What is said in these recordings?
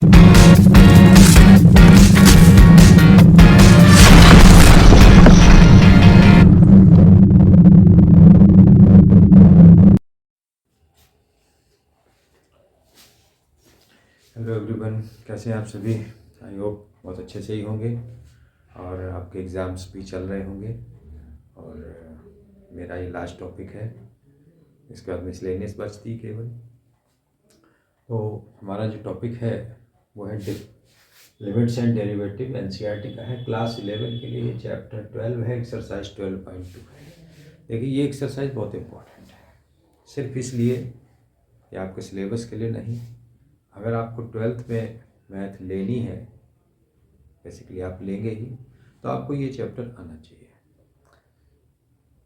Hello everyone, कैसे हैं आप सभी। आई होप बहुत अच्छे से ही होंगे और आपके एग्ज़ाम्स भी चल रहे होंगे। और मेरा ये लास्ट टॉपिक है, इसके बाद मिसलेनियस बचती केवल। तो हमारा जो टॉपिक है वो है लिमिट्स एंड डेरिवेटिव। एनसीईआरटी का है, क्लास 11 के लिए। ये चैप्टर 12 है, एक्सरसाइज 12.2 है। देखिए, ये एक्सरसाइज बहुत इम्पोर्टेंट है, सिर्फ इसलिए कि आपके सिलेबस के लिए नहीं। अगर आपको 12th में मैथ लेनी है, बेसिकली आप लेंगे ही, तो आपको ये चैप्टर आना चाहिए,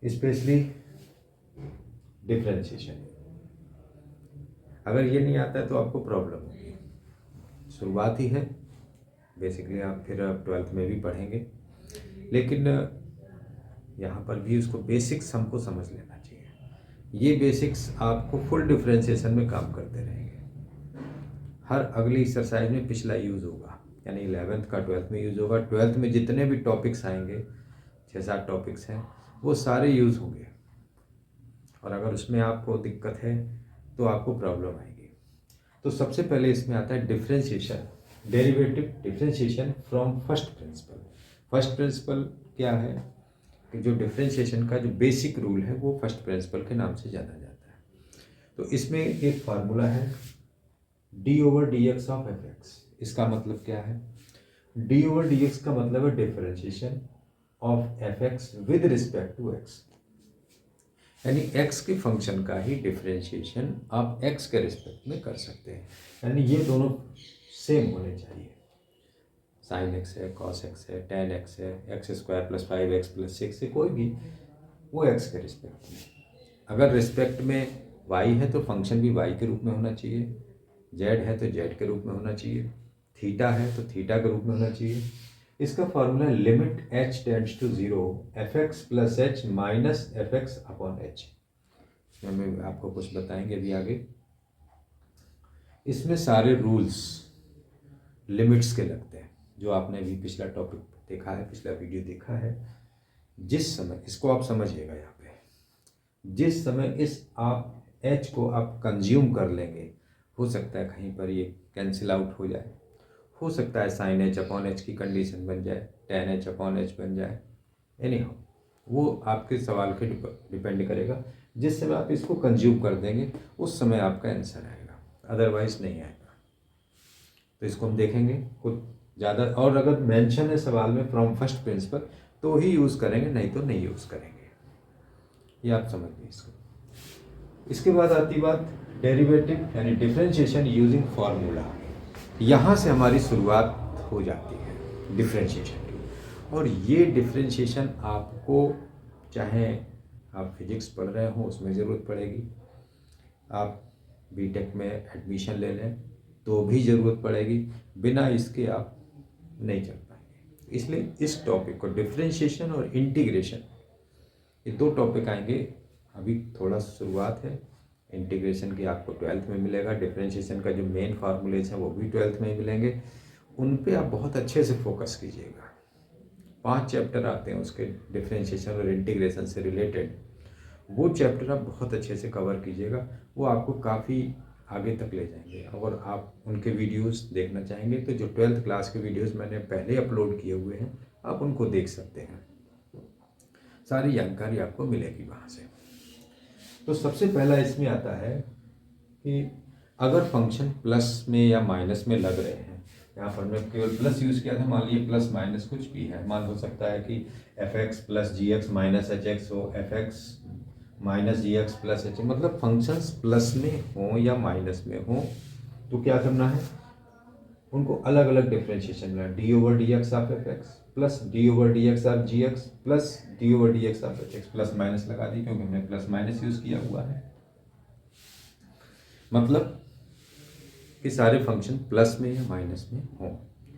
स्पेशली डिफरेंशिएशन। अगर ये नहीं आता है तो आपको प्रॉब्लम होगी। शुरुआत ही है, बेसिकली आप फिर 12th में भी पढ़ेंगे, लेकिन यहाँ पर भी उसको बेसिक्स हमको समझ लेना चाहिए। ये बेसिक्स आपको फुल डिफरेंशिएशन में काम करते रहेंगे। हर अगली एक्सरसाइज में पिछला यूज़ होगा, यानी 11th का 12th में यूज़ होगा। 12th में जितने भी टॉपिक्स आएंगे, 6-7 टॉपिक्स हैं, वो सारे यूज़ होंगे। और अगर उसमें आपको दिक्कत है तो आपको प्रॉब्लम आएगी। तो सबसे पहले इसमें आता है differentiation, derivative differentiation from first principle. First principle क्या है कि जो डिफरेंशिएशन का जो बेसिक रूल है वो फर्स्ट प्रिंसिपल के नाम से जाना जाता है। तो इसमें एक फार्मूला है d/dx ऑफ fx। इसका मतलब क्या है? d/dx का मतलब है differentiation of fx with respect to x, यानी x के फंक्शन का ही डिफरेंशिएशन आप x के रिस्पेक्ट में कर सकते हैं। यानी ये दोनों सेम होने चाहिए। साइन x है, कॉस x है, टेन x है, x² + 5x + 6 से कोई भी, वो x के रिस्पेक्ट में। अगर रिस्पेक्ट में y है तो फंक्शन भी y के रूप में होना चाहिए, z है तो z के रूप में होना चाहिए, थीटा है तो थीटा के रूप में होना चाहिए। इसका formula limit h tends to 0 fx + h minus fx/h। इसमें आपको कुछ बताएंगे अभी आगे। इसमें सारे रूल्स लिमिट्स के लगते हैं, जो आपने अभी पिछला टॉपिक देखा है, पिछला वीडियो देखा है। जिस समय इसको आप समझिएगा, यहाँ पे जिस समय इस आप h को आप कंज्यूम कर लेंगे, हो सकता है कहीं पर ये कैंसिल आउट हो जाए, हो सकता है sin h/h की कंडीशन बन जाए, tan h/h बन जाए। एनी वो आपके सवाल के डिपेंड करेगा। जिस समय आप इसको कंज्यूम कर देंगे उस समय आपका आंसर आएगा, अदरवाइज नहीं आएगा। तो इसको हम देखेंगे कुछ ज़्यादा। और अगर मेंशन है सवाल में फ्रॉम फर्स्ट प्रिंसिपल तो ही यूज़ करेंगे, नहीं तो नहीं यूज़ करेंगे। ये आप समझिए इसको। इसके बाद आती बात डेरिवेटिव यानी डिफरेंशिएशन यूजिंग फार्मूला। यहाँ से हमारी शुरुआत हो जाती है डिफरेंशिएशन की। और ये डिफरेंशिएशन आपको, चाहे आप फिजिक्स पढ़ रहे हो उसमें ज़रूरत पड़ेगी, आप बीटेक में एडमिशन ले लें तो भी ज़रूरत पड़ेगी, बिना इसके आप नहीं चल पाएंगे। इसलिए इस टॉपिक को, डिफरेंशिएशन और इंटीग्रेशन, ये दो टॉपिक आएंगे। अभी थोड़ा शुरुआत है। इंटीग्रेशन की आपको 12th में मिलेगा, डिफरेंशिएशन का जो मेन फार्मूलेज हैं वो भी 12th में ही मिलेंगे। उन पे आप बहुत अच्छे से फोकस कीजिएगा। 5 चैप्टर आते हैं उसके, डिफरेंशिएशन और इंटीग्रेशन से रिलेटेड। वो चैप्टर आप बहुत अच्छे से कवर कीजिएगा, वो आपको काफ़ी आगे तक ले जाएंगे। और आप उनके वीडियोस देखना चाहेंगे तो जो 12th क्लास के वीडियोस मैंने पहले अपलोड किए हुए हैं, आप उनको देख सकते हैं। सारी जानकारी आपको मिलेगी वहाँ से। तो सबसे पहला इसमें आता है कि अगर फंक्शन प्लस में या माइनस में लग रहे हैं, यहाँ पर मैं केवल प्लस यूज़ किया था, मान लीजिए प्लस माइनस कुछ भी है, मान हो सकता है कि fx + gx - hx हो, fx - gx + h, मतलब फंक्शंस प्लस में हो या माइनस में हो, तो क्या करना है, उनको अलग अलग डिफरेंशिएशन में d/dx of fx plus d/dx of gx plus d/dx of hx। Plus minus लगा दी क्योंकि हमने प्लस माइनस यूज़ किया हुआ है। मतलब कि सारे फंक्शन प्लस में या माइनस में हों,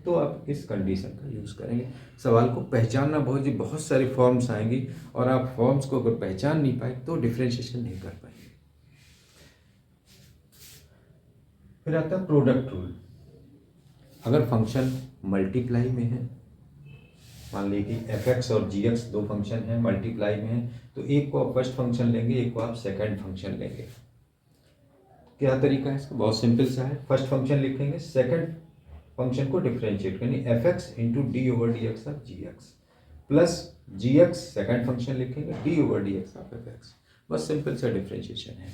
तो आप इस कंडीशन का यूज़ करेंगे। सवाल को पहचानना बहुत सारी फॉर्म्स आएंगी, और आप फॉर्म्स को अगर पहचान नहीं पाए तो डिफरेंशिएशन नहीं कर पाएंगे। फिर आता है प्रोडक्ट रूल। अगर फंक्शन मल्टीप्लाई में है, मान लीजिए कि एफ एक्स और जी एक्स दो फंक्शन हैं, मल्टीप्लाई में है, तो एक को आप फर्स्ट फंक्शन लेंगे, एक को आप सेकंड फंक्शन लेंगे। क्या तरीका है इसका? बहुत सिंपल सा है। फर्स्ट फंक्शन लिखेंगे, सेकंड फंक्शन को डिफरेंशिएट करेंगे, f x into d over d x of g x, plus g x second function लिखेंगे, d over d x of f x. बस सिंपल सा डिफरेंशिएशन है।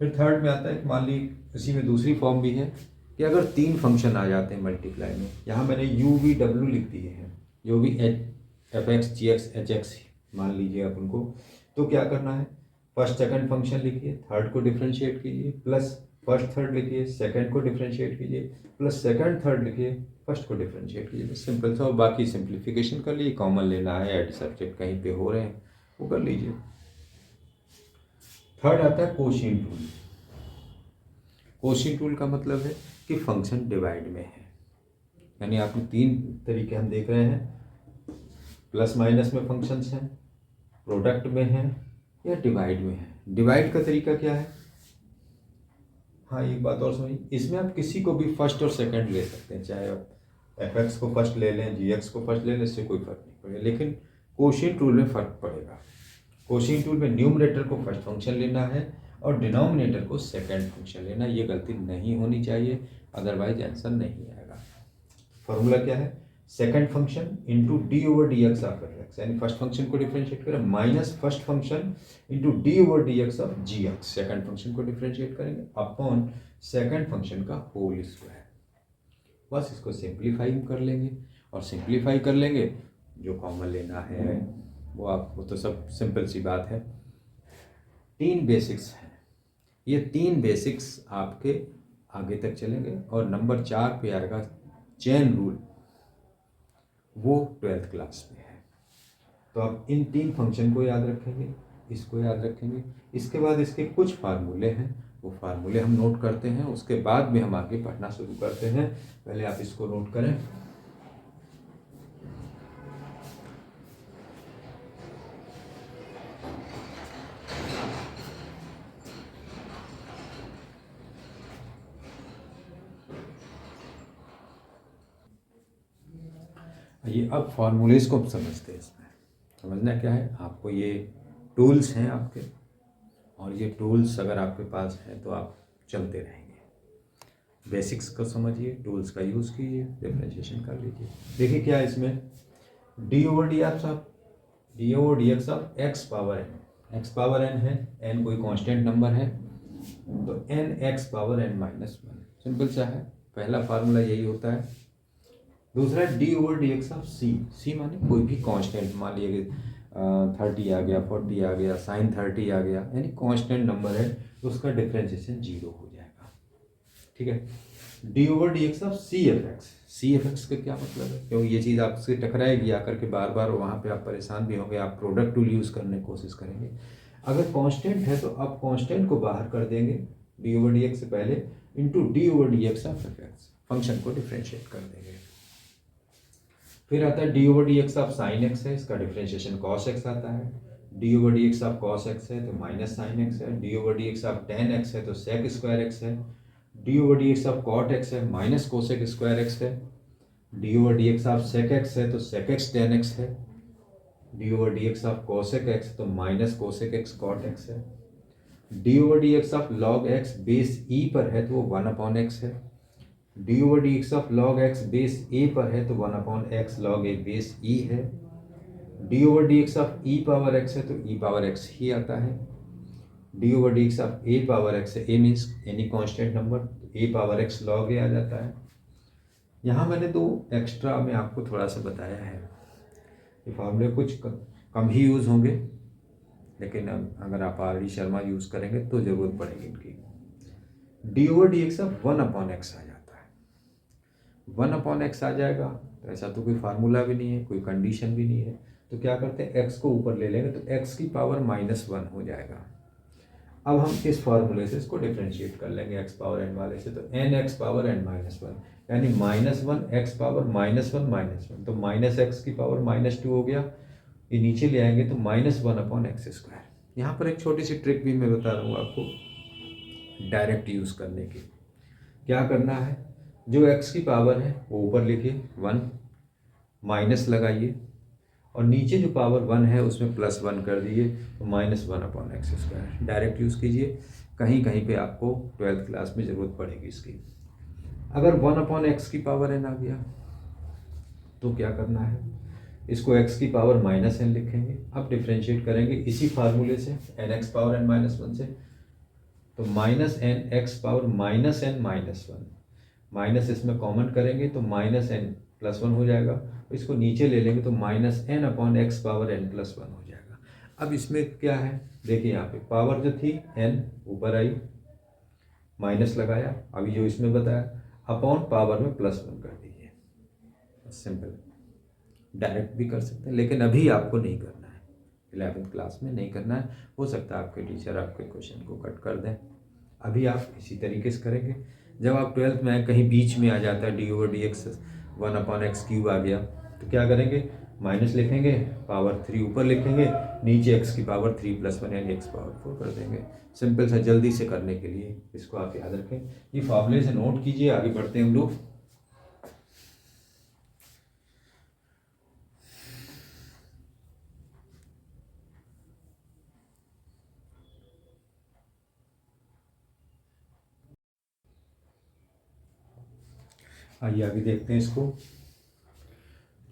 फिर थर्ड में आता है कि मान ली इसी में दूसरी फॉर्म भी है कि अगर तीन फंक्शन आ जाते हैं मल्टीप्लाई में, यहाँ मैंने यू वी डब्ल्यू लिख दिए हैं, जो भी एफ एक्स जी एक्स एच एक्स मान लीजिए आप उनको, तो क्या करना है, फर्स्ट सेकंड फंक्शन लिखिए, थर्ड को डिफरेंशिएट कीजिए, प्लस फर्स्ट थर्ड लिखिए, सेकंड को डिफरेंशिएट कीजिए, प्लस सेकंड थर्ड लिखिए, फर्स्ट को डिफरेंशिएट कीजिए। बस सिंपल सा। और बाकी सिंप्लीफिकेशन कर लीजिए, कॉमन लेना है, एड सब्जेक्ट कहीं पे हो रहे हैं वो कर लीजिए। थर्ड आता है कोशिएंट रूल। कोशिएंट रूल का मतलब है कि फंक्शन डिवाइड में है, यानी आपने तीन तरीके हम देख रहे हैं, प्लस माइनस में फंक्शंस हैं, प्रोडक्ट में हैं, या डिवाइड में है। डिवाइड का तरीका क्या है? हाँ, एक बात और समझिए, इसमें आप किसी को भी फर्स्ट और सेकंड ले सकते हैं, चाहे आप एफ एक्स को फर्स्ट ले लें, जी एक्स को फर्स्ट ले लें, इससे कोई फर्क नहीं पड़ेगा, लेकिन कोशिएंट रूल में फ़र्क पड़ेगा। कोशिएंट रूल में न्यूमरेटर को फर्स्ट फंक्शन लेना है और डिनोमिनेटर को सेकंड फंक्शन लेना। ये गलती नहीं होनी चाहिए, अदरवाइज आंसर नहीं आएगा। फॉर्मूला क्या है? Second function into d over d x of f x, यानी फर्स्ट फंक्शन को डिफरेंशिएट करें, minus first function into d over d x of g x, second function को डिफरेंशिएट करेंगे, अपॉन सेकंड फंक्शन का whole square. बस इसको simplify कर लेंगे, और सिंप्लीफाई कर लेंगे, जो कॉमन लेना है वो तो सब सिंपल सी बात है। तीन बेसिक्स हैं, ये तीन बेसिक्स आपके आगे तक चलेंगे, और नंबर 4 पे आएगा चेन रूल, वो 12th क्लास में है। तो आप इन तीन फंक्शन को याद रखेंगे, इसको याद रखेंगे, इसके बाद इसके कुछ फार्मूले हैं, वो फार्मूले हम नोट करते हैं, उसके बाद में हम आगे पढ़ना शुरू करते हैं। पहले आप इसको नोट करें। ये अब फार्मूलेज को समझते हैं। इसमें समझना क्या है आपको, ये टूल्स हैं आपके, और ये टूल्स अगर आपके पास हैं तो आप चलते रहेंगे। बेसिक्स को समझिए, टूल्स का यूज़ कीजिए, डिफरेंशिएशन कर लीजिए। देखिए क्या है इसमें, d over d x of x power n, x power n है, एन कोई कांस्टेंट नंबर है, तो n x power n minus one, simple सा है। पहला फार्मूला यही होता है। दूसरा है d over d x of c, c माने कोई भी कांस्टेंट, मान लीजिए 30 आ गया, 40 आ गया, साइन 30 आ गया, यानी कांस्टेंट नंबर है, तो उसका डिफरेंशिएशन 0 हो जाएगा। ठीक है। D over d x of c f x, c f x का क्या मतलब है? क्योंकि ये चीज़ आपसे टकराएगी आकर के बार बार, वहाँ पे आप परेशान भी होंगे, आप प्रोडक्ट टूल यूज़ करने की कोशिश करेंगे। अगर कांस्टेंट है तो आप कांस्टेंट को बाहर कर देंगे डी ओवर डी एक्स से पहले, into d over d x of f x, function को डिफरेंशिएट कर देंगे। फिर आता है d over d x of sine x है, इसका डिफरेंशिएशन कॉस एक्स आता है। D over d x of cos x है तो माइनस साइन एक्स है। D over d x of tan x है तो सेक स्क्वायर एक्स है। D over d x of cot x है, माइनस कोसेक स्क्वायर एक्स है। D over d x of sec x है तो sec x tan x है। D over d x of cosec x तो minus cosec x cot x है। D over d x of log x base e पर है तो वो 1/x है। D over d x of log x base a पर है तो 1/x log a base e है। D over d x of E power x है तो ई पावर एक्स ही आता है। D over d x of A power x है, ए means any constant number, ए power x log ए आ जाता है। यहाँ मैंने दो एक्स्ट्रा में आपको थोड़ा सा बताया है, ये फार्मूले कुछ कम ही यूज़ होंगे, लेकिन अगर आप आर डी शर्मा यूज़ करेंगे तो ज़रूरत पड़ेगी इनकी। D over d x of 1/x आ जाता है, 1/x आ जाएगा, तो ऐसा तो कोई फार्मूला भी नहीं है, कोई कंडीशन भी नहीं है, तो क्या करते हैं x को ऊपर ले लेंगे तो x की पावर -1 हो जाएगा। अब हम इस फार्मूले से इसको डिफरेंशिएट कर लेंगे x पावर n वाले से, तो n x पावर n -1 यानी -1 x पावर -1 तो -x की पावर -2 हो गया। ये नीचे ले आएंगे तो -1/x²। यहाँ पर एक छोटी सी ट्रिक भी मैं बता रहा हूँ आपको डायरेक्ट यूज़ करने की। क्या करना है, जो x की पावर है वो ऊपर लिखिए 1, माइनस लगाइए, और नीचे जो पावर 1 है उसमें +1 कर दीजिए, तो -1/x²। डायरेक्ट यूज़ कीजिए, कहीं कहीं पे आपको 12th क्लास में ज़रूरत पड़ेगी इसकी। अगर 1/x की पावर n आ गया तो क्या करना है, इसको x की पावर -n लिखेंगे। अब डिफ्रेंशिएट करेंगे इसी फार्मूले से, nx पावर n -1 से, तो -nx पावर -n-1, माइनस इसमें कॉमन करेंगे तो -n+1 हो जाएगा। इसको नीचे ले लेंगे तो -n/x पावर n+1 हो जाएगा। अब इसमें क्या है, देखिए यहाँ पे पावर जो थी n ऊपर आई, माइनस लगाया, अभी जो इसमें बताया, अपॉन पावर में +1 कर दीजिए। सिंपल, डायरेक्ट भी कर सकते हैं, लेकिन अभी आपको नहीं करना है, 11th क्लास में नहीं करना है। हो सकता है आपके टीचर आपके क्वेश्चन को कट कर दें, अभी आप इसी तरीके से करेंगे। जब आप 12th में कहीं बीच में आ जाता है d/dx 1/x³ आ गया, तो क्या करेंगे, माइनस लिखेंगे, पावर 3 ऊपर लिखेंगे, नीचे x की पावर 3 + 1 यानी x पावर 4 कर देंगे। सिंपल सा, जल्दी से करने के लिए इसको आप याद रखें, ये फॉर्मूले से नोट कीजिए। आगे बढ़ते हैं हम लोग। आइए आगे देखते हैं इसको।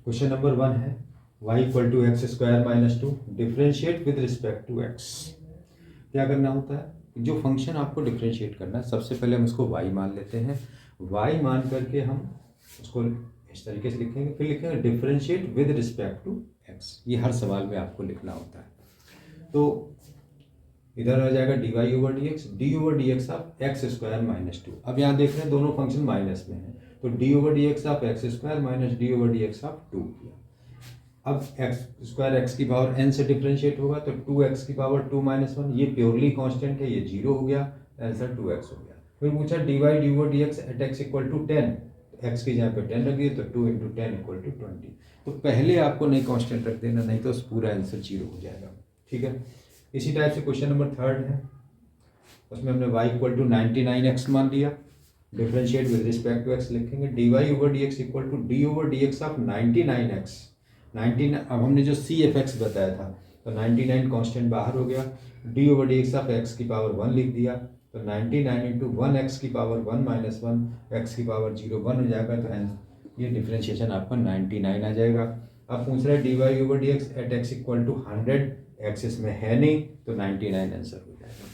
क्वेश्चन नंबर 1 है y = x² - 2 differentiate with respect to x। क्या करना होता है, जो फंक्शन आपको डिफ्रेंशिएट करना है, सबसे पहले हम उसको y मान लेते हैं। y मान करके हम उसको इस तरीके से लिखेंगे, फिर लिखेंगे differentiate with respect to x। ये हर सवाल में आपको लिखना होता है। तो इधर आ जाएगा dy/dx, d/dx ऑफ x² - 2। अब यहाँ देख रहे हैं दोनों फंक्शन माइनस में है, तो d/dx of x² - d/dx of 2 किया। अब x² x की पावर n से डिफ्रेंशिएट होगा, तो 2x की पावर 2 - 1, ये प्योरली कांस्टेंट है, ये 0 हो गया, आंसर 2x हो गया। फिर पूछा dy/dx एट x = 10, x की जगह पे 10 रख दिए, तो 2 × 10 = 20। तो पहले आपको नहीं कांस्टेंट रख देना, नहीं तो पूरा आंसर 0 हो जाएगा। ठीक है, इसी टाइप से क्वेश्चन नंबर 3 है, उसमें हमने y = 99x मान लिया, differentiate with respect to x लिखेंगे, dy/dx = d/dx ऑफ 99x। 99, अब हमने जो c(f(x) बताया था, तो 99 कांस्टेंट बाहर हो गया, d/dx ऑफ x की पावर 1 लिख दिया, तो 99 × 1x की पावर 1 - 1, x की पावर 0 1 हो जाएगा, तो ये डिफ्रेंशिएशन आपका 99 आ जाएगा। अब पूछ रहा है dy/dx एट x = 100, x इसमें है नहीं, तो 99 आंसर हो जाएगा।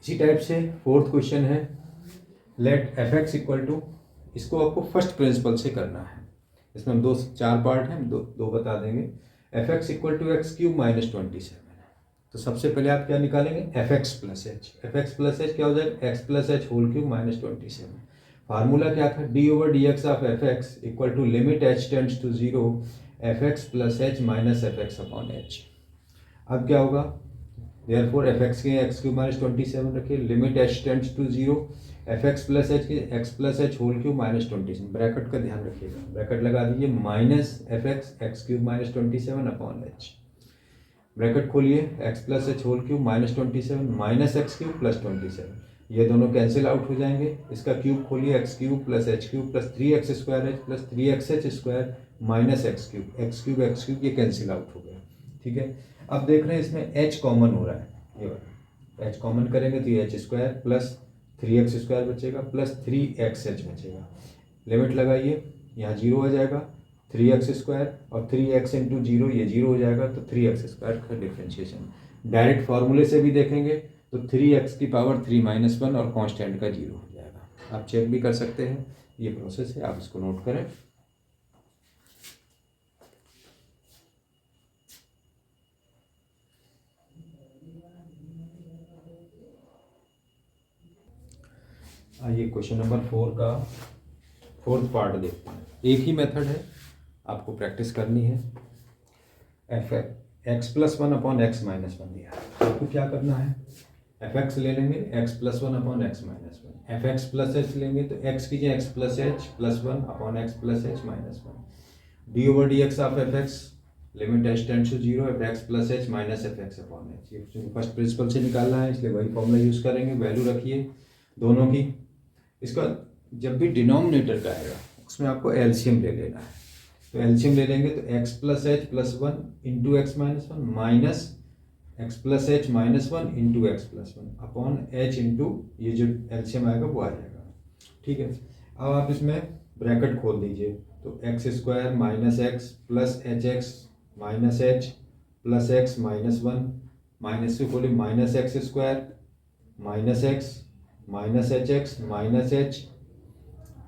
इसी टाइप से 4th क्वेश्चन है, लेट f(x) = इसको आपको फर्स्ट प्रिंसिपल से करना है। इसमें हम 4 पार्ट हैं, दो बता देंगे। f(x) = x³ - 27 है, तो सबसे पहले आप क्या निकालेंगे, f(x + h). f(x + h) क्या हो जाएगा, x + h whole cube - 27। Formula क्या था, d/dx of f(x) = limit h tends to 0 f(x + h - f(x/h)। अब क्या होगा, देयरफॉर f(x) के x³ - 27 रखिए, limit h tends to 0 f(x + h) के x + h whole cube - 27। Bracket का ध्यान रखिएगा, ब्रैकेट लगा दीजिए, -f(x) x³ - 27/h। ब्रैकेट खोलिए, x + h whole cube - 27 - x³ + 27, ये दोनों कैंसिल आउट हो जाएंगे। इसका क्यूब खोलिए, x³ + h³ + 3x² + 3xh² - x³ ये कैंसिल आउट हो गया। ठीक है, अब देख रहे हैं इसमें h कॉमन हो रहा है, ये वाला h कॉमन करेंगे तो ये h² + 3x² बचेगा, प्लस 3xh बचेगा। लिमिट लगाइए, यहाँ 0 आ जाएगा, 3x² और 3x × 0, ये 0 हो जाएगा, तो 3x² का डिफ्रेंशिएशन डायरेक्ट फार्मूले से भी देखेंगे तो 3x की पावर 3 - 1 और कांस्टेंट का 0 हो जाएगा। आप चेक भी कर सकते हैं, ये प्रोसेस है, आप इसको नोट करें। आइए क्वेश्चन नंबर 4 का 4th पार्ट देखते हैं। एक ही मेथड है, आपको प्रैक्टिस करनी है। x + 1/x - 1 दिया है, आपको क्या करना है, f(x) ले लेंगे, x + 1/x - 1, f(x + h) लेंगे तो x की जगह x + h + 1/x + h - 1, d/dx of f(x) limit h tends to 0 f(x + h - f(x/h)। ये फर्स्ट प्रिंसिपल से निकालना है, इसलिए वही फॉर्मूला यूज़ करेंगे, वैल्यू रखिए दोनों की, इसका जब भी डिनोमिनेटर का आएगा उसमें आपको एलसीएम ले लेना है। तो एलसीएम ले लेंगे तो x plus h plus one into x minus one minus x plus h minus one into x plus one upon H into ये जो एलसीएम आएगा वो आ जाएगा। ठीक है, अब आप इसमें ब्रैकेट खोल दीजिए तो x square minus x plus H x minus H plus x minus one minus से खोलिए minus x square minus x minus H x minus H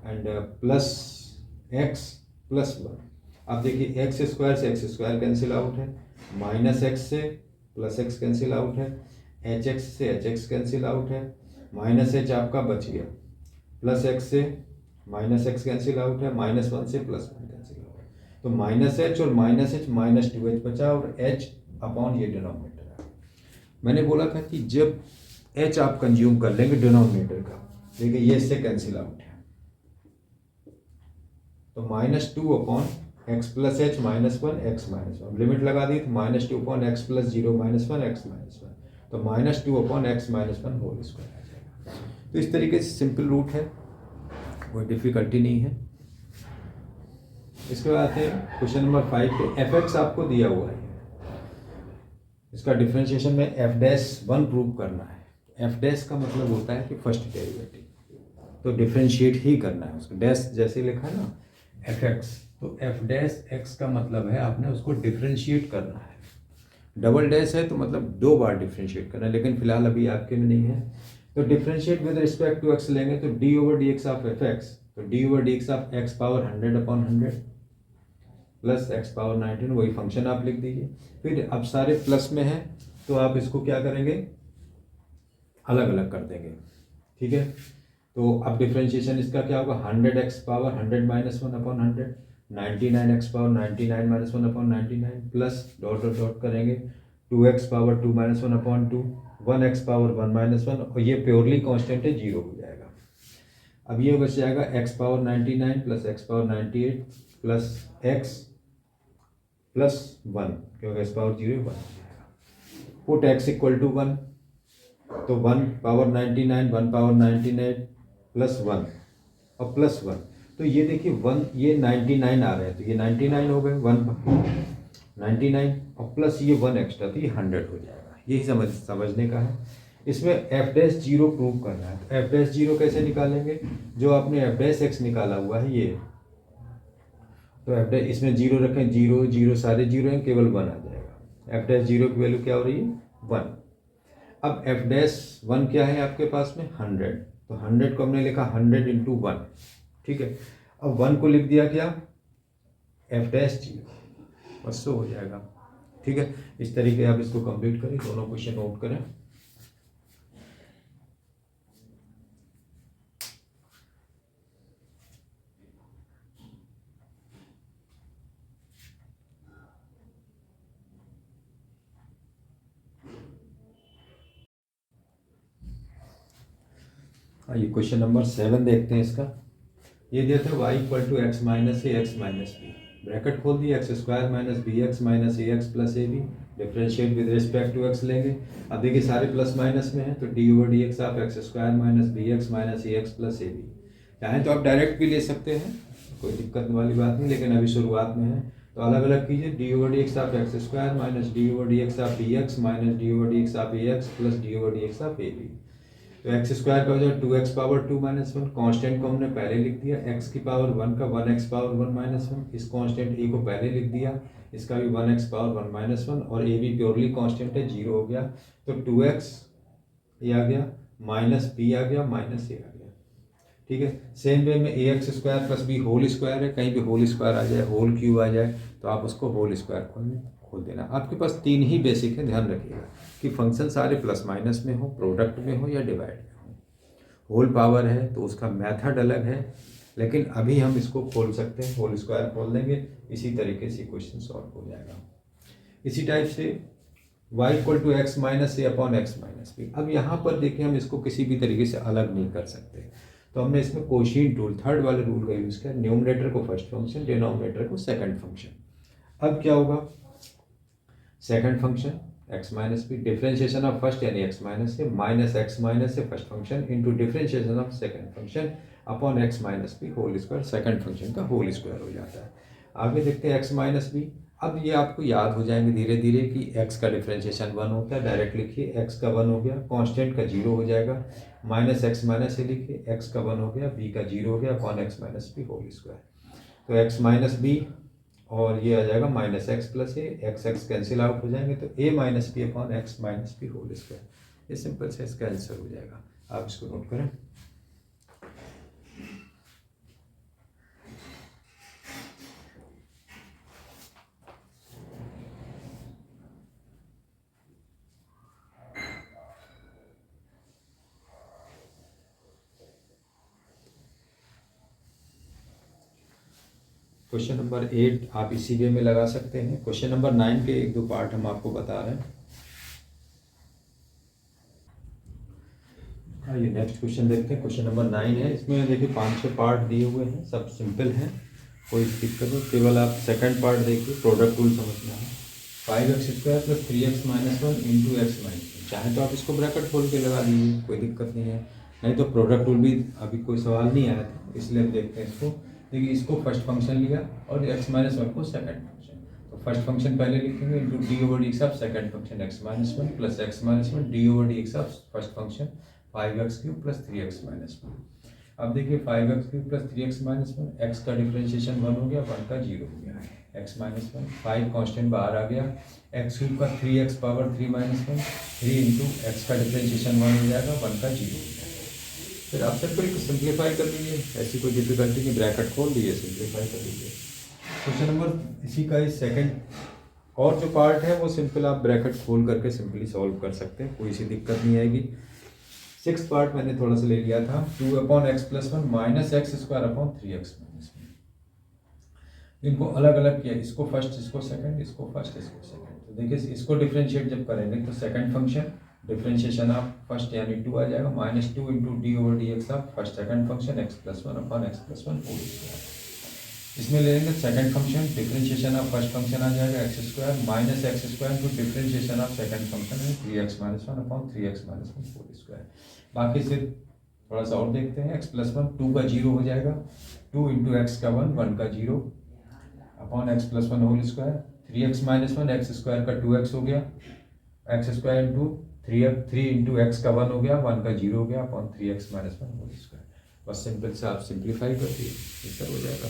and plus x plus one. अब देखिए एक्स स्क्वायर से x square cancel out है, minus x से plus x cancel out है, H x से H x cancel out है, minus H आपका बच गया, प्लस एक्स से माइनस एक्स कैंसिल आउट है, माइनस वन से प्लस वन कैंसिल आउट है। तो माइनस एच और minus H minus two H बचा और एच अपॉन ये डिनोमिनेटर है। मैंने बोला था कि जब एच आप कंज्यूम कर लेंगे डिनोमिनेटर का, देखिए ये इससे कैंसिल आउट है, तो minus two upon x plus h minus one x minus one limit लगा दी तो minus two upon x plus zero minus one x minus one, तो minus two upon x minus one whole square आ जाएगा। तो इस तरीके से सिंपल रूट है, कोई डिफिकल्टी नहीं है। इसके बाद आते हैं क्वेश्चन नंबर 5 पे। एफ एक्स आपको दिया हुआ है, इसका डिफरेंशिएशन में एफ डैश वन प्रूव करना है। एफ डैश का मतलब होता है कि फर्स्ट डेरिवेटिव, तो डिफरेंशिएट ही करना है उसको। डैश जैसे लिखा है ना एफ एक्स, तो एफ डैश एक्स का मतलब है आपने उसको डिफरेंशिएट करना है। डबल डैश है तो मतलब दो बार डिफरेंशिएट करना है, लेकिन फिलहाल अभी आपके में नहीं है। तो differentiate with respect to x लेंगे तो d over d x of f x, तो d over d x of x power 100 upon 100 plus x power 19, वही फंक्शन आप लिख दीजिए। फिर अब सारे प्लस में है तो आप इसको क्या करेंगे, अलग अलग कर देंगे। ठीक है, तो अब डिफरेंशिएशन इसका क्या होगा, 100 x power 100 minus one upon 100, 99 x power 99 minus one upon 99 plus dot dot dot करेंगे 2 x power 2 minus one upon 2, 1 x power 1 minus one, और ये प्योरली कॉन्स्टेंट है, जीरो हो जाएगा। अब ये बच जाएगा x power 99 plus x power 98 plus x plus one, क्योंकि एक्स पावर जीरो 1 हो जाएगा। पुट एक्स इक्वल टू 1, तो 1 पावर 99 1 पावर 99 प्लस 1 और प्लस 1, तो ये देखिए 1 ये 99 आ रहे हैं तो ये 99 हो गए, 199 और प्लस ये 1 एक्स्ट्रा तो ये 100 हो जाएगा। यही समझने का है। इसमें एफ डैश जीरो प्रूव करना है, तो एफ डैश जीरो कैसे निकालेंगे, जो आपने एफ डैश एक्स निकाला हुआ है ये, तो एफ डैश इसमें जीरो रखें, जीरो जीरो सारे जीरो हैं, केवल 1 आ जाएगा। एफ डैश जीरो की वैल्यू क्या हो रही है 1। अब एफ डैश वन क्या है आपके पास में 100, तो 100 को हमने लिखा 100 इंटू 1। ठीक है, अब 1 को लिख दिया क्या एफ डैश जीरो, बस तो हो जाएगा। ठीक है, इस तरीके आप इसको कंप्लीट करें, दोनों क्वेश्चन नोट करें। ये क्वेश्चन नंबर 7 देखते हैं इसका। ये देते हैं y equal to x minus a x minus b, bracket खोल दिया x square minus b x minus a x plus a b, differentiate with respect to x लेंगे। अब देखिए सारे प्लस माइनस में है तो d over d x of x square minus b x minus a x plus a b. चाहें तो आप डायरेक्ट भी ले सकते हैं, कोई दिक्कत वाली बात नहीं, लेकिन अभी शुरुआत में है तो अलग अलग कीजिए। D over d x of x square minus d over d x of b x minus d over d x of a x plus d over d x of a b. तो x square का हो जाए 2x power 2 minus one, constant को हमने पहले लिख दिया, x की पावर 1 का 1x पावर 1 माइनस वन, इस कॉन्स्टेंट ए को पहले लिख दिया, इसका भी 1x पावर 1 माइनस वन, और ए भी प्योरली कॉन्स्टेंट है, जीरो हो गया, तो 2x ये आ गया माइनस बी आ गया माइनस ए आ गया। ठीक है, सेम वे में a x square plus b whole square है, कहीं भी होल स्क्वायर आ जाए होल क्यूब आ जाए तो आप उसको होल स्क्वायर खोल देना। आपके पास 3 ही बेसिक है, ध्यान रखिएगा कि फंक्शन सारे प्लस माइनस में हो, प्रोडक्ट में हो या डिवाइड में हो। होल पावर है तो उसका मेथड अलग है, लेकिन अभी हम इसको खोल सकते हैं, होल स्क्वायर खोल देंगे, इसी तरीके से क्वेश्चन सॉल्व हो जाएगा। इसी टाइप से y equal to x minus a upon x minus b. अब यहाँ पर देखिए हम इसको किसी भी तरीके से अलग नहीं कर सकते, तो हमने इसमें कोशिएंट रूल, थर्ड वाले रूल का यूज़ किया, न्यूमरेटर को फर्स्ट फंक्शन डिनोमिनेटर को सेकंड फंक्शन। अब क्या होगा, second function x minus b, differentiation of first यानी x minus a minus a first function into differentiation of second function upon x minus b whole square, second function का whole square हो जाता है। आगे देखते हैं एक्स माइनस बी। अब ये आपको याद हो जाएंगे धीरे धीरे कि एक्स का डिफरेंशिएशन 1 होता है, डायरेक्ट लिखिए एक्स का 1 हो गया, कांस्टेंट का 0 हो जाएगा, माइनस एक्स माइनस ए लिखिए एक्स का 1 हो गया, बी का 0 हो गया upon x minus b whole square. तो एक्स माइनस बी और ये आ जाएगा minus x plus a, x x cancel out हो जाएंगे तो a minus b upon x minus b whole square. ये सिंपल से इसका आंसर हो जाएगा, आप इसको नोट करें। क्वेश्चन नंबर 8 आप इसी वे में लगा सकते हैं। क्वेश्चन नंबर 9 के एक दो पार्ट हम आपको बता रहे हैं। आइए नेक्स्ट क्वेश्चन देखते हैं। क्वेश्चन नंबर 9 है, इसमें देखिए 5-6 पार्ट दिए हुए हैं, सब सिंपल हैं, कोई दिक्कत नहीं, केवल आप सेकंड पार्ट देखिए, प्रोडक्ट रूल समझना है। 5x² plus 3x minus 1 into x minus 1, चाहे तो आप इसको ब्रैकेट खोल के लगा दीजिए, कोई दिक्कत नहीं है, नहीं तो प्रोडक्ट रूल भी अभी कोई सवाल नहीं आया था इसलिए हम देखते हैं इसको। देखिए इसको फर्स्ट फंक्शन लिया और एक्स माइनस 1 को सेकंड फंक्शन, तो फर्स्ट फंक्शन पहले लिखेंगे into d over d x of second function x minus 1 plus x minus 1 D over d x of first function 5x³ plus 3x minus 1। अब देखिए 5x³ plus 3x minus 1, x का differentiation 1 हो गया, 1 का 0 हो गया, एक्स माइनस 1, 5 कॉन्स्टेंट बाहर आ गया, x³ का 3x power 3 minus 1, 3 into x का डिफरेंशिएशन 1 हो जाएगा, 1 का 0 हो जाएगा। फिर आप सिंप्लीफाई कर लीजिए, ऐसी कोई डिफिकल्टी नहीं, ब्रैकेट खोल दीजिए, सिंप्लीफाई कर लीजिए। क्वेश्चन नंबर इसी का इस सेकंड और जो पार्ट है वो सिंपल आप ब्रैकेट खोल करके सिंपली सॉल्व कर सकते हैं, कोई सी दिक्कत नहीं आएगी। 6th पार्ट मैंने थोड़ा सा ले लिया था, 2 upon x plus 1 minus x square upon 3x minus 1। इनको अलग अलग किया, इसको फर्स्ट इसको सेकंड, इसको फर्स्ट इसको सेकंड। तो देखिए इसको डिफरेंशिएट जब करेंगे तो second function differentiation of first यानी 2 आ जाएगा, -2 into d over d x of first second function x plus 1 upon x plus 1 whole square. इसमें ले लेंगे second function, differentiation of first function आ जाएगा x square minus x square two differentiation of second function है 3x minus 1 upon 3x minus 1 whole square. बाकी सिर्फ थोड़ा सा और देखते हैं, एक्स प्लस 1 2 का 0 हो जाएगा, 2 इंटू एक्स का 1 1 का 0 upon x plus 1 whole square, 3x minus 1 x square का 2x हो गया, x square into 3 into x का 1 हो गया, 1 का 0 हो गया upon 3x minus 1 whole square. बस सिंपल से आप सिंप्लीफाई कर दिए, ऐसा हो जाएगा।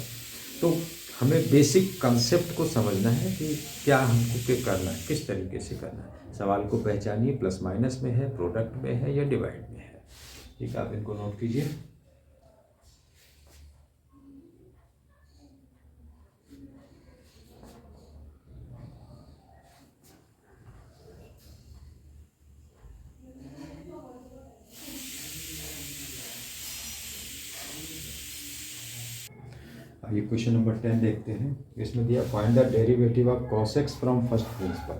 तो हमें बेसिक कंसेप्ट को समझना है कि क्या हमको क्या करना है, किस तरीके से करना है। सवाल को पहचानिए, प्लस माइनस में है, प्रोडक्ट में है या डिवाइड में है। ठीक है, आप इनको नोट कीजिए। ये क्वेश्चन नंबर 10 देखते हैं। इसमें दिया find the derivative of cos x from first principle.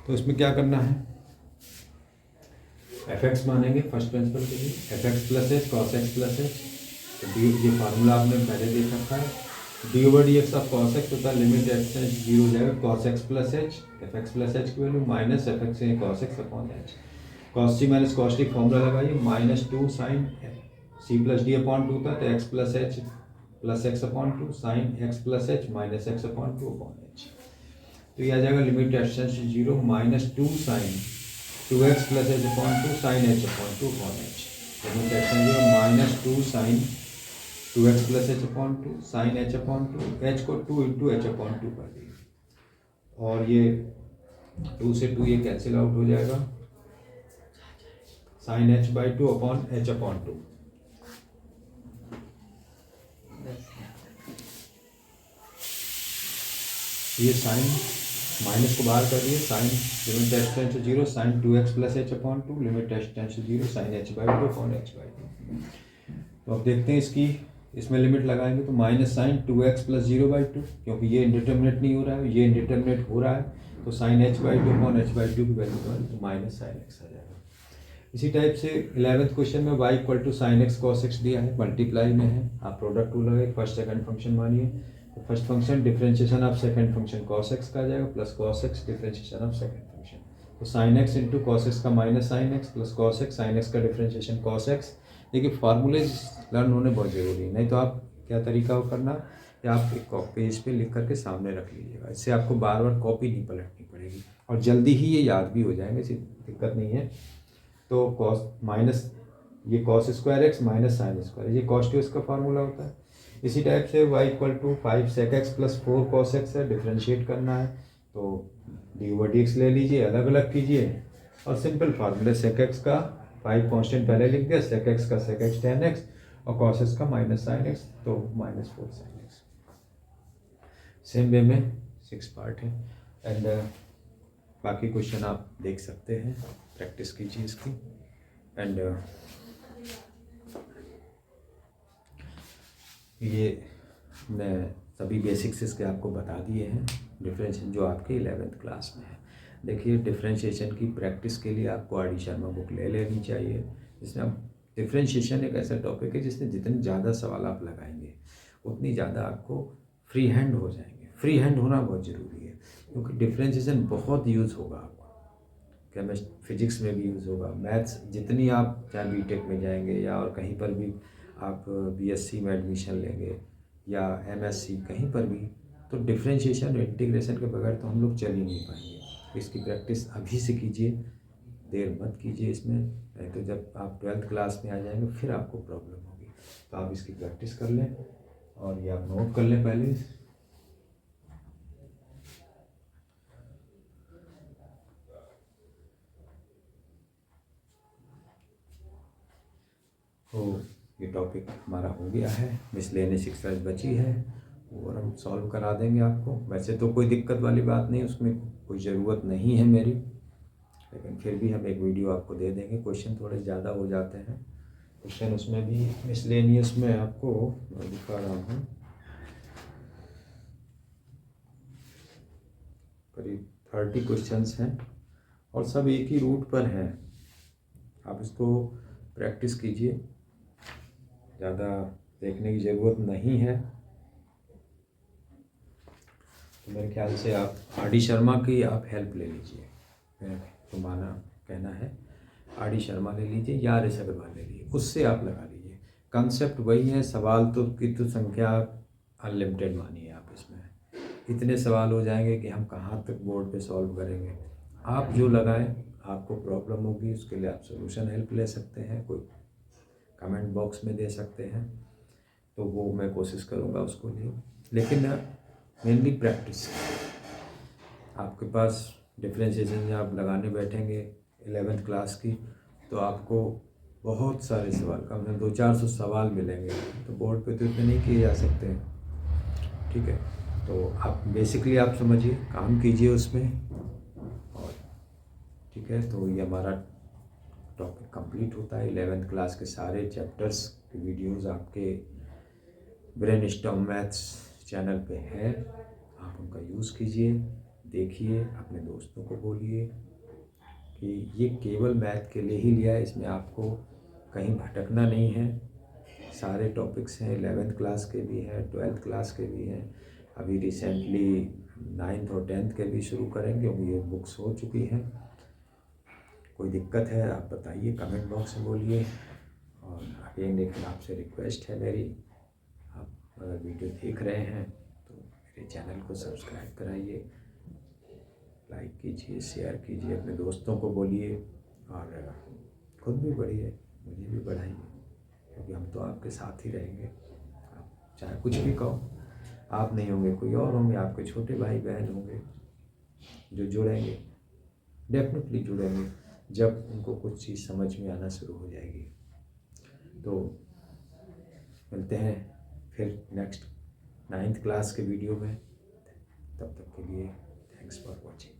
तो इसमें क्या करना है, fx मानेंगे फर्स्ट प्रिंसिपल के लिए, fx plus H cos x plus H. तो डी ये फार्मूला आपने पहले देख रखा है, d over d x of cos x होता है लिमिट x से 0 हो जाएगा cos x plus h, fx plus h की वैल्यू माइनस fx से cos x upon h, cos c minus cos t formula लगाइए, -2 sine c plus d upon 2 था तो x plus h plus x upon 2 sine x plus h minus x upon 2 upon h. तो ये आ जाएगा limit x tends to 0 -2 sine 2x plus h upon 2 sine h upon 2 upon h. Limit x tends to -2 sine 2x plus h upon 2 sine h upon 2, h को 2 into H upon 2 कर दिए और ये 2 से 2 ये कैंसिल आउट हो जाएगा, sine h by 2 upon h upon 2। ये साइन माइनस को बाहर कर दिए, sine limit x tends to 0 sine 2x plus h upon 2 limit x tends to 0 sine h by 2 upon h by 2। तो अब देखते हैं इसकी, इसमें लिमिट लगाएंगे तो minus sign 2x plus 0 by 2, क्योंकि ये इंडिटर्मिनेट नहीं हो रहा है, ये इंडिटर्मिनेट हो रहा है, तो sine h by 2 upon h by 2 की वैल्यू तो माइनस साइन एक्स आ जाएगा। इसी टाइप से 11th क्वेश्चन में y equal to sine x cos x दिया है, मल्टीप्लाई में है, आप प्रोडक्ट टू लगाए, फर्स्ट सेकंड फंक्शन मानिए, तो first function differentiation of second function cos x का आ जाएगा plus cos x differentiation of second function तो sine x into cos x का minus sine x plus cos x, sine x का differentiation cos x. देखिए फार्मूले learn होने बहुत ज़रूरी है, नहीं तो आप क्या तरीका हो करना, या आप एक पेज पे लिख करके सामने रख लीजिएगा, इससे आपको बार बार कॉपी नहीं पलटनी पड़ेगी और जल्दी ही ये याद भी हो जाएंगे, ऐसी दिक्कत नहीं है। तो कॉस माइनस ये cos square x minus sine square, ये कॉस टू इसका फार्मूला होता है। इसी टाइप से y equal to 5 sec x plus 4 cos x है, डिफ्रेंशिएट करना है तो dy/dx ले लीजिए, अलग अलग कीजिए और सिंपल फार्मूला sec x का 5 कांस्टेंट पहले लिख दिया, sec x का sec x tan x और cos x का माइनस साइन x तो minus 4 sin x। Same way में 6 पार्ट है एंड बाकी क्वेश्चन आप देख सकते हैं, प्रैक्टिस कीजिए इसकी एंड ये मैं सभी बेसिक्स इसके आपको बता दिए हैं, डिफरेंशिएशन जो आपके 11th क्लास में है। देखिए डिफरेंशिएशन की प्रैक्टिस के लिए आपको आर डी शर्मा बुक ले लेनी चाहिए, जिसमें आप डिफरेंशिएशन एक ऐसा टॉपिक है जिसमें जितने ज़्यादा सवाल आप लगाएंगे उतनी ज़्यादा आपको फ्री हैंड हो जाएंगे। फ्री हैंड होना बहुत ज़रूरी है क्योंकि डिफरेंशिएशन बहुत यूज़ होगा आपको, केमिस्ट फिजिक्स में भी यूज़ होगा, मैथ्स जितनी आप चाहे बीटेक में जाएंगे या और कहीं पर भी आप बीएससी में एडमिशन लेंगे या एमएससी कहीं पर भी, तो डिफरेंशिएशन और इंटीग्रेशन के बगैर तो हम लोग चल ही नहीं पाएंगे। इसकी प्रैक्टिस अभी से कीजिए, देर मत कीजिए इसमें, नहीं तो जब आप 12th क्लास में आ जाएंगे फिर आपको प्रॉब्लम होगी। तो आप इसकी प्रैक्टिस कर लें और ये आप नोट कर लें पहले। तो ये टॉपिक हमारा हो गया है, मिसलेनियस एक्सरसाइज बची है और हम सॉल्व करा देंगे आपको। वैसे तो कोई दिक्कत वाली बात नहीं, उसमें कोई ज़रूरत नहीं है मेरी, लेकिन फिर भी हम एक वीडियो आपको दे देंगे। क्वेश्चन थोड़े ज़्यादा हो जाते हैं, क्वेश्चन उसमें भी मिसलेनियस में आपको मैं दिखा रहा हूँ, करीब 30 क्वेश्चंस हैं और सब एक ही रूट पर हैं। आप इसको प्रैक्टिस कीजिए, ज़्यादा देखने की ज़रूरत नहीं है। तो मेरे ख्याल से आप आर डी शर्मा की आप हेल्प ले लीजिए, मेरा तो माना कहना है आर डी शर्मा ले लीजिए या आर एस अग्रवाल ले लीजिए, उससे आप लगा लीजिए। कंसेप्ट वही है, सवाल तो की तो संख्या अनलिमिटेड मानिए आप, इसमें इतने सवाल हो जाएंगे कि हम कहाँ तक बोर्ड पे सॉल्व करेंगे। आप जो लगाएं, आपको प्रॉब्लम होगी उसके लिए आप सोल्यूशन हेल्प ले सकते हैं, कोई कमेंट बॉक्स में दे सकते हैं, तो वो मैं कोशिश करूँगा उसको लिए। लेकिन मेनली प्रैक्टिस, आपके पास डिफरेंशिएशन जब आप लगाने बैठेंगे 11th क्लास की तो आपको बहुत सारे सवाल, कम से कम 200-400 सवाल मिलेंगे, तो बोर्ड पे तो इतने नहीं किए जा सकते हैं। ठीक है, तो आप बेसिकली आप समझिए, काम कीजिए उसमें और ठीक है। तो ये हमारा टॉपिक कंप्लीट होता है। 11th क्लास के सारे चैप्टर्स की वीडियोस आपके ब्रेनस्टॉर्म मैथ्स चैनल पे है, आप उनका यूज़ कीजिए, देखिए, अपने दोस्तों को बोलिए कि ये केवल मैथ के लिए ही लिया है, इसमें आपको कहीं भटकना नहीं है। सारे टॉपिक्स हैं, 11th क्लास के भी हैं, 12th क्लास के भी हैं, अभी रिसेंटली 9th और 10th के भी शुरू करेंगे, ये बुक्स हो चुकी हैं। कोई दिक्कत है आप बताइए, कमेंट बॉक्स में बोलिए। और अगेन लेकिन आपसे रिक्वेस्ट है मेरी, आप अगर वीडियो देख रहे हैं तो मेरे चैनल को सब्सक्राइब कराइए, लाइक कीजिए, शेयर कीजिए, अपने दोस्तों को बोलिए और खुद भी बढ़िए, मुझे भी बढ़ाइए, क्योंकि हम तो आपके साथ ही रहेंगे। आप चाहे कुछ भी कहो, आप नहीं होंगे कोई और होंगे, आपके छोटे भाई बहन होंगे जो जुड़ेंगे, डेफिनेटली जुड़ेंगे जब उनको कुछ चीज़ समझ में आना शुरू हो जाएगी। तो मिलते हैं फिर नेक्स्ट 9th क्लास के वीडियो में, तब तक के लिए थैंक्स फॉर वॉचिंग।